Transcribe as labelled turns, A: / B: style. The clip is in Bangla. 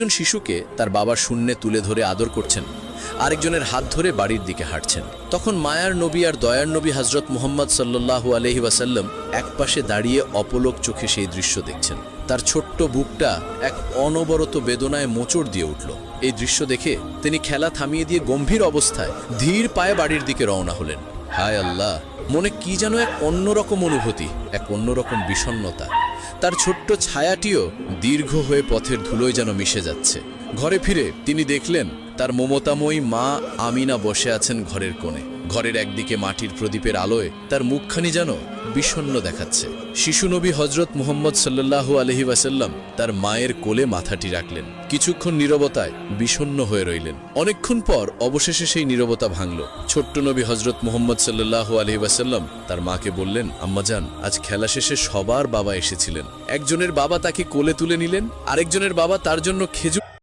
A: একজন শিশুকে তার বাবার শূন্যে তুলে ধরে আদর করছেন, আরেকজনের হাত ধরে বাড়ির দিকে হাঁটছেন। তখন মায়ার নবী আর দয়ার নবী হযরত মুহাম্মদ সাল্লাল্লাহু আলাইহি ওয়াসাল্লাম একপাশে দাঁড়িয়ে অপলক চোখে সেই দৃশ্য দেখছেন। তার ছোট্ট বুকটা এক অনবরত বেদনায় মোচড় দিয়ে উঠল। এই দৃশ্য দেখে তিনি খেলা থামিয়ে দিয়ে গম্ভীর অবস্থায় ধীর পায়ে বাড়ির দিকে রওনা হলেন। হায় আল্লাহ, মনে কি যেন এক অন্যরকম অনুভূতি, এক অন্যরকম বিষণ্ণতা। তার ছোট্ট ছায়াটিও দীর্ঘ হয়ে পথের ধুলোয় যেন মিশে যাচ্ছে। ঘরে ফিরে তিনি দেখলেন তার মমতাময়ী মা আমিনা বসে আছেন ঘরের কোণে। ঘরের একদিকে মাটির প্রদীপের আলোয় তার মুখখানি যেন বিষণ্ণ দেখাচ্ছে। শিশু নবী হযরত মুহাম্মদ সাল্লাল্লাহু আলাইহি ওয়াসাল্লাম তার মায়ের কোলে মাথাটি রাখলেন। কিছুক্ষণ নীরবতায় বিষণ্ণ হয়ে রইলেন। অনেকক্ষণ পর অবশেষে সেই নীরবতা ভাঙল। ছোট্ট নবী হযরত মুহাম্মদ সাল্লাল্লাহু আলাইহি ওয়াসাল্লাম তার মাকে বললেন, আম্মাজান, আজ খেলা শেষে সবার বাবা এসেছিলেন। একজনের বাবা তাকে কোলে তুলে নিলেন, আরেকজনের বাবা তার জন্য খেজুর